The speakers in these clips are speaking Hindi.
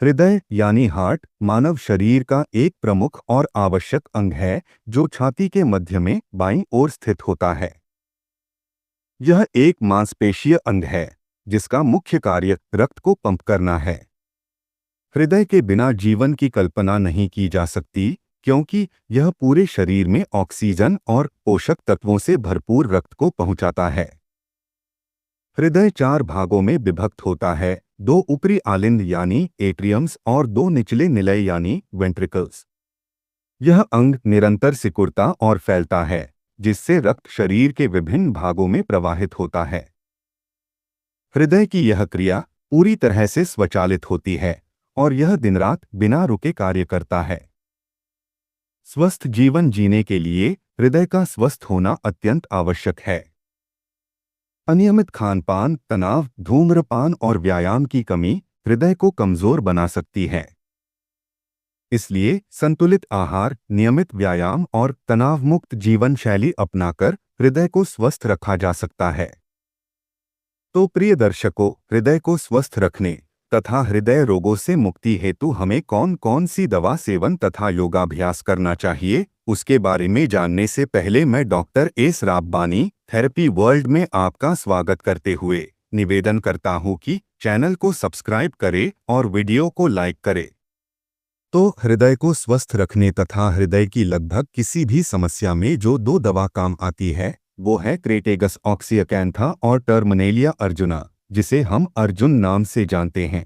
हृदय यानी हार्ट मानव शरीर का एक प्रमुख और आवश्यक अंग है जो छाती के मध्य में बाईं ओर स्थित होता है। यह एक मांसपेशीय अंग है जिसका मुख्य कार्य रक्त को पंप करना है। हृदय के बिना जीवन की कल्पना नहीं की जा सकती क्योंकि यह पूरे शरीर में ऑक्सीजन और पोषक तत्वों से भरपूर रक्त को पहुंचाता है। हृदय 4 भागों में विभक्त होता है, 2 ऊपरी आलिंद यानी एट्रियम्स और 2 निचले निलय यानी वेंट्रिकल्स। यह अंग निरंतर सिकुड़ता और फैलता है जिससे रक्त शरीर के विभिन्न भागों में प्रवाहित होता है। हृदय की यह क्रिया पूरी तरह से स्वचालित होती है और यह दिन रात बिना रुके कार्य करता है। स्वस्थ जीवन जीने के लिए हृदय का स्वस्थ होना अत्यंत आवश्यक है। अनियमित खानपान, तनाव, धूम्रपान और व्यायाम की कमी हृदय को कमजोर बना सकती है। इसलिए संतुलित आहार, नियमित व्यायाम और तनाव मुक्त जीवन शैली अपनाकर हृदय को स्वस्थ रखा जा सकता है। तो प्रिय दर्शकों, हृदय को स्वस्थ रखने तथा हृदय रोगों से मुक्ति हेतु हमें कौन कौन सी दवा सेवन तथा योगाभ्यास करना चाहिए, उसके बारे में जानने से पहले मैं डॉक्टर एस राब्बानी थेरेपी वर्ल्ड में आपका स्वागत करते हुए निवेदन करता हूं कि चैनल को सब्सक्राइब करें और वीडियो को लाइक करें। तो हृदय को स्वस्थ रखने तथा हृदय की लगभग किसी भी समस्या में जो 2 दवा काम आती है वो है क्रेटेगस ऑक्सिएकेंथा और टर्मिनेलिया अर्जुना, जिसे हम अर्जुन नाम से जानते हैं।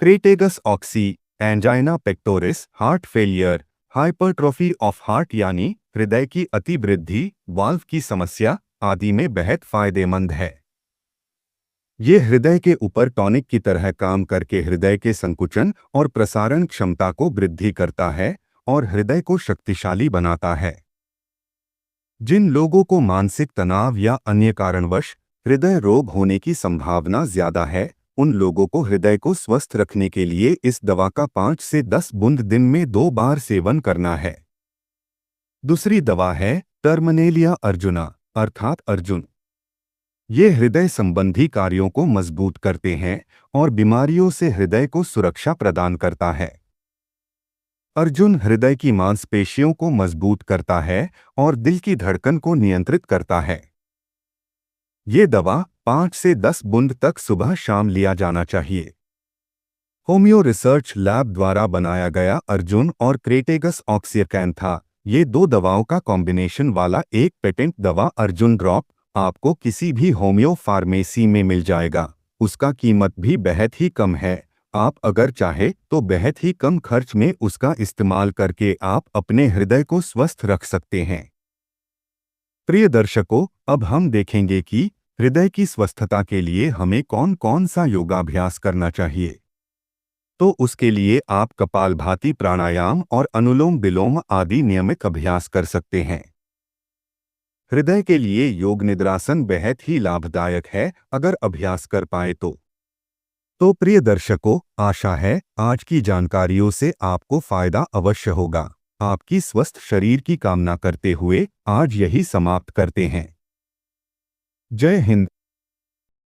Crataegus oxy angina pectoris, heart failure, hypertrophy of heart यानी हृदय की अतिवृद्धि, वाल्व की समस्या आदि में बेहद फायदेमंद है। ये हृदय के ऊपर टॉनिक की तरह काम करके हृदय के संकुचन और प्रसारण क्षमता को वृद्धि करता है और हृदय को शक्तिशाली बनाता है। जिन लोगों को मानसिक तनाव या अन्य कारणवश हृदय रोग होने की संभावना ज्यादा है, उन लोगों को हृदय को स्वस्थ रखने के लिए इस दवा का 5 से 10 बूंद दिन में 2 बार सेवन करना है। दूसरी दवा है टर्मिनेलिया अर्जुना अर्थात अर्जुन। ये हृदय संबंधी कार्यों को मजबूत करते हैं और बीमारियों से हृदय को सुरक्षा प्रदान करता है। अर्जुन हृदय की मांसपेशियों को मजबूत करता है और दिल की धड़कन को नियंत्रित करता है। ये दवा 5 से 10 बूंद तक सुबह शाम लिया जाना चाहिए। होम्यो रिसर्च लैब द्वारा बनाया गया अर्जुन और क्रेटेगस ऑक्सिएकेंथा, ये 2 दवाओं का कॉम्बिनेशन वाला एक पेटेंट दवा अर्जुन ड्रॉप आपको किसी भी होम्यो फार्मेसी में मिल जाएगा। उसका कीमत भी बेहद ही कम है। आप अगर चाहे तो बेहद ही कम खर्च में उसका इस्तेमाल करके आप अपने हृदय को स्वस्थ रख सकते हैं। प्रिय दर्शकों, अब हम देखेंगे कि हृदय की स्वस्थता के लिए हमें कौन कौन सा योगाभ्यास करना चाहिए। तो उसके लिए आप कपालभाति प्राणायाम और अनुलोम विलोम आदि नियमित अभ्यास कर सकते हैं। हृदय के लिए योग निद्रासन बेहद ही लाभदायक है अगर अभ्यास कर पाए तो प्रिय दर्शकों, आशा है आज की जानकारियों से आपको फायदा अवश्य होगा। आपकी स्वस्थ शरीर की कामना करते हुए आज यही समाप्त करते हैं। जय हिंद।